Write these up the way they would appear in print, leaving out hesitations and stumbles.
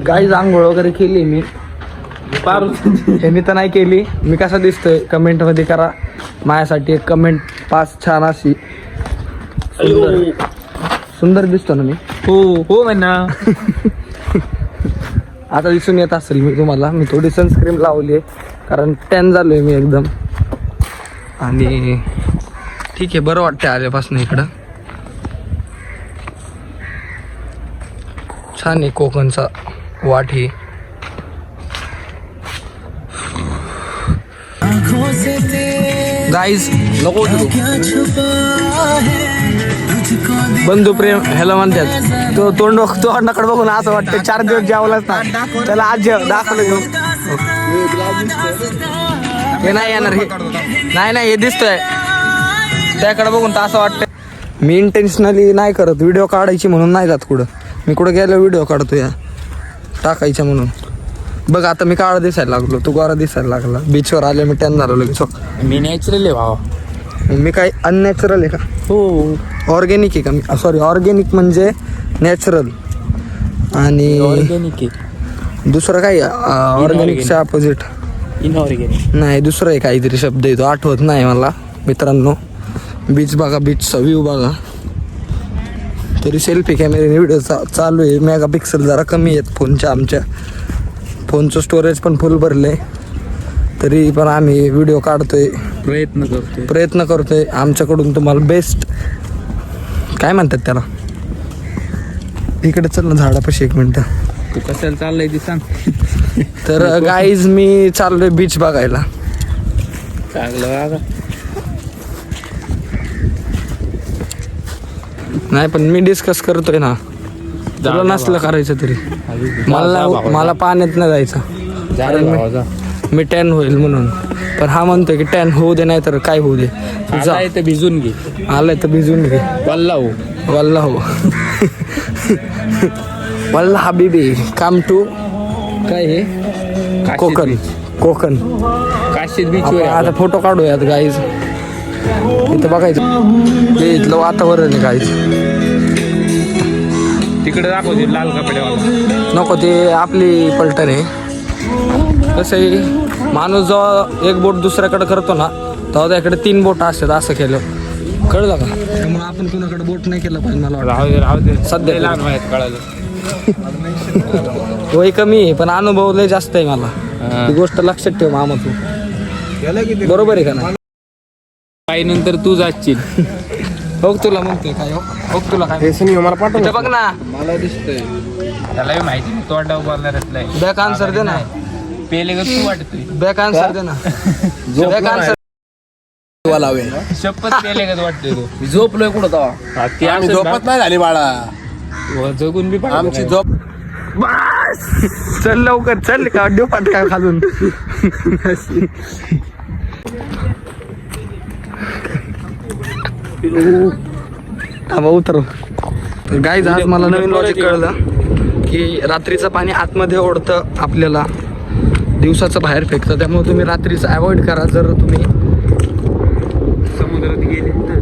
Guys आंघोळ वगैरे केली मी यांनी तर नाही केली. मी कसा दिसतोय कमेंट मध्ये करा माझ्यासाठी एक कमेंट 5 छान अशी. सुंदर दिसतो ना मी? हो म्हणा. आता दिसून येत असेल मी तुम्हाला. मी थोडी सनस्क्रीन लावली आहे कारण टॅन झालोय मी एकदम. आणि ठीक आहे, बरं वाटतं आल्यापासून इकडं. छान आहे कोकणचा वाट ही. गाईज नको बंधू प्रेम ह्याला म्हणतात. तो तोंडाकडे बघून असं वाटतं 4 दिवस जेवलाच ना त्याला आज दाखवलं घेऊ. हे नाही येणार, हे नाही हे दिसतंय त्याकडे बघून तर असं वाटतं. मी इंटेन्शनली नाही करत, व्हिडिओ काढायची म्हणून नाही जात कुठं. मी कुठं गेलो व्हिडिओ काढतो या टाकायच्या म्हणून. बघ आता मी काळा दिसायला लागलो, तू गोरा दिसायला लागला. बीचवर आले मी टॅन झालो लगेच. मी नॅचरल आहे भावा. मी काय अननॅचरल आहे का? हो ऑर्गॅनिक आहे का मी? सॉरी, ऑर्गॅनिक म्हणजे नॅचरल. आणि ऑर्गॅनिक आहे. दुसरं काय ऑर्गॅनिकच्या अपोजिट? इनऑर्गॅनिक नाही, दुसरं आहे काहीतरी शब्द येतो, आठवत नाही मला. मित्रांनो बीच बघा, बीचचा व्ह्यू बघा. तरी सेल्फी कॅमेऱ्याने व्हिडिओ चालू आहे. मेगा पिक्सल जरा कमी आहेत फोनच्या. आमच्या फोनचं स्टोरेज पण फुल भरले तरी पण आम्ही व्हिडिओ काढतोय, प्रयत्न करतोय. आमच्याकडून तुम्हाला बेस्ट काय म्हणतात त्याला, इकडे चल ना झाडापाशी 1 मिनिट. तू कशाला चाललंय ते सांग. तर गाईज मी चाललोय बीच बघायला. चांगलं नाही पण मी डिस्कस करतोय ना, तुला नसलं करायचं तरी. मला पाण्यात नाही जायचं, मी टॅन होईल म्हणून. पण हा म्हणतोय की टॅन होऊ दे, नाही तर काय होऊ दे. आलाय तर भिजून घे. आलाय तर भिजून घे. वल्ला हो वल्ला हबीबी कम टू काय हे कोकण काशीद बीच. आता फोटो काढूयात गाईज. इथं बघायचं ते इथलं वातावरण आहे गाईज. तिकडे दाखवते लाल कपडे. नको, ते आपली पलटण आहे. कसं आहे, माणूस जेव्हा एक बोट दुसऱ्याकडे करतो ना तेव्हा त्याकडे 3 बोट असतात. असं केलं कळलं का? त्यामुळे आपण कुणाकडे बोट नाही केलं पाहिजे. मला राहू दे सध्या लहान वयात कळालं. वय कमी आहे पण अनुभव लय जास्त आहे मला. ही गोष्ट लक्षात ठेव मामा, तू बरोबर आहे का ना? काही नंतर तू जाशील. हो तुला म्हणतोय काय? हो तुला काय मला पाठव बघ ना. मला दिसतंय त्याला माहिती नाही तोंडा बोलणारच नाही. बॅक आन्सर दे ना. पेले का तू वाटतोय. बॅक आन्सर दे ना. बॅक आन्सर शपथ पेले का वाटतोय तू. झोपलोय कुठं तेव्हा? आम्ही झोपत नाही झाली बाळा. जगून बी आमची झोप. बस चल लवकर चल का डोपात काय खालून. थांबा उतरू. तर गाईज आज मला नवीन लॉजिक कळलं की रात्रीचं पाणी आतमध्ये ओढतं आपल्याला, दिवसाचं बाहेर फेकतं. त्यामुळे तुम्ही रात्रीचं अवॉइड करा. जर तुम्ही समुद्रात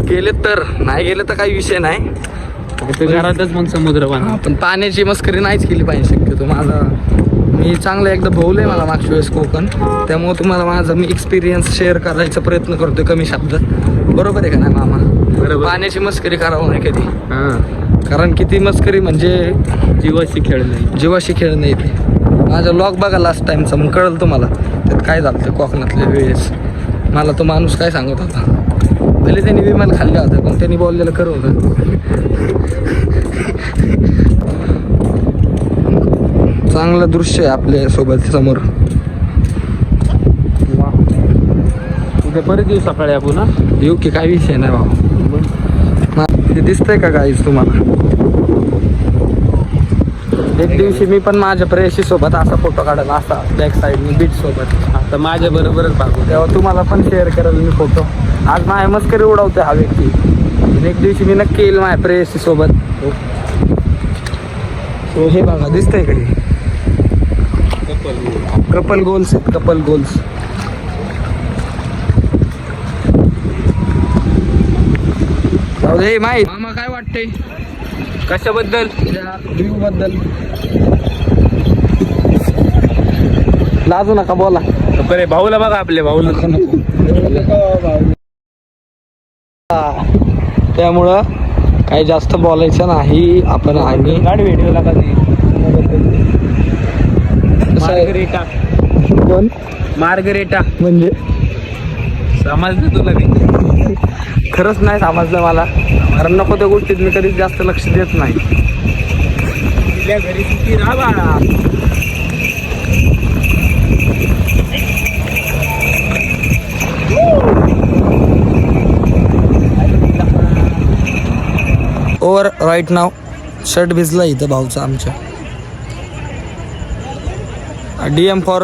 गेले तर. नाही गेले तर काही विषय नाही, घरातच मग समुद्र पण पाण्याची मस्करी नाहीच केली पाहिजे शक्यतो. मी चांगलं एकदा भोवलंय मला मागच्या वेळेस कोकण. त्यामुळे तुम्हाला माझा मी एक्सपिरियन्स शेअर करायचा प्रयत्न करतोय कमी शब्दात. बरोबर आहे का नाही मामा? पाण्याची मस्करी करावं नाही कधी. कारण किती मस्करी म्हणजे जीवाशी खेळ नाही ते. माझा लॉग बघा लास्ट टाइमचा, मग कळलं तुम्हाला त्यात काय झालं ते कोकणातल्या वेळेस. मला तो माणूस काय सांगत होता, भले त्यांनी विमान खाल्लं होतं पण त्यांनी बोललेलं खरं होतं. चांगलं दृश्य आहे आपल्या सोबत समोर. उद्या परत येऊ सकाळी आपण. येऊ की काही विषय नाही बाबा. ते दिसतंय का काहीच तुम्हाला? एक दिवशी मी पण माझ्या प्रेयशी सोबत असा फोटो काढला, असा बॅक साईडनी बीच सोबत. आता माझ्या बरोबरच भागू. तेव्हा तुम्हाला पण शेअर करेल मी फोटो. आज माझ्या मस्करी उडवते हा व्यक्ती. एक दिवशी मी नक्की येईल माझ्या प्रेयशी सोबत. हे बघा दिसतंय का? कपल गोल्स आहेत, कपल गोल्स. माहित मामा काय वाटतंय कशाबद्दल? व्ह्यू बद्दल? लाजू नका बोला. बरे भाऊला बघा आपले भाऊला. त्यामुळं काही जास्त बोलायचं नाही आपण. आणि गाडी व्हिडिओला कधी मार्गरेटा कोण मार्गरेटा म्हणजे समजलं तुला मी? खरंच नाही समजलं मला, कारण नको त्या गोष्टीत मी कधीच जास्त लक्ष देत नाही. तिच्या घरी सुखी राहा बाळा. ओव्हर राईट नाव. शर्ट भिजला इथं भाऊचा आमच्या. DM फॉर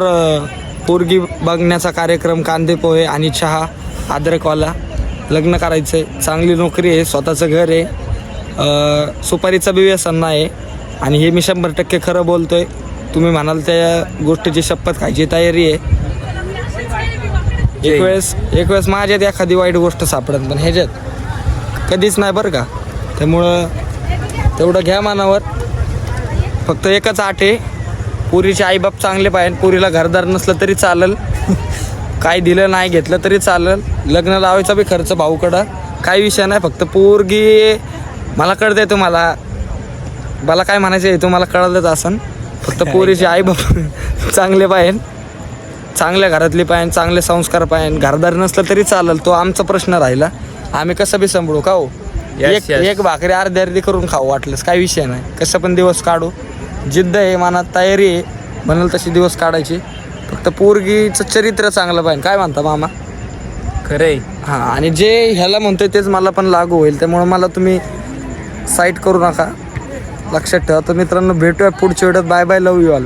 पोरगी बघण्याचा कार्यक्रम, कांदे पोहे आणि चहा, अद्रकवाला. लग्न करायचं आहे, चांगली नोकरी आहे, स्वतःचं घर आहे, सुपारीचा बी व्यसन नाही. आणि हे मी 100% खरं बोलतोय. तुम्ही म्हणाल त्या गोष्टीची शपथ खायची तयारी आहे. एक वेळेस माझ्यात एखादी वाईट गोष्ट सापडत, पण ह्याच्यात कधीच नाही बरं का. त्यामुळं तेवढं घ्या मनावर. फक्त एकच आठ आहे, पुरीचे आईबाप चांगले पाहिजे. पुरीला घरदार नसलं तरी चालेल, काय दिलं नाही घेतलं तरी चालेल. लग्न लावायचा बी खर्च भाऊकडं, काही विषय नाही. फक्त पोरगी मला कळतंय, तुम्हाला मला काय म्हणायचं आहे तुम्हाला कळलंच असन. फक्त पोरीचे आईबाप चांगले पाहिजे, चांगल्या घरातली पाहिजे, चांगले संस्कार पाहिजे. घरदार नसलं तरी चालेल, तो आमचा प्रश्न राहिला. आम्ही कसं बी सांभाळू का हो. एक भाकरी अर्धी करून खाऊ वाटलंच, काही विषय नाही. कसं पण दिवस काढू. जिद्द आहे, मनात तयारी आहे, म्हणाल तशी दिवस काढायची. फक्त पोरगीचं चरित्र चांगलं पाहिजे. काय म्हणता मामा? खरंय. हां, आणि जे ह्याला म्हणतोय तेच मला पण लागू होईल. त्यामुळे मला तुम्ही साईट करू नका, लक्षात ठेवा. तर मित्रांनो, भेटूया पुढच्या व्हिडिओत. Bye bye, love you all.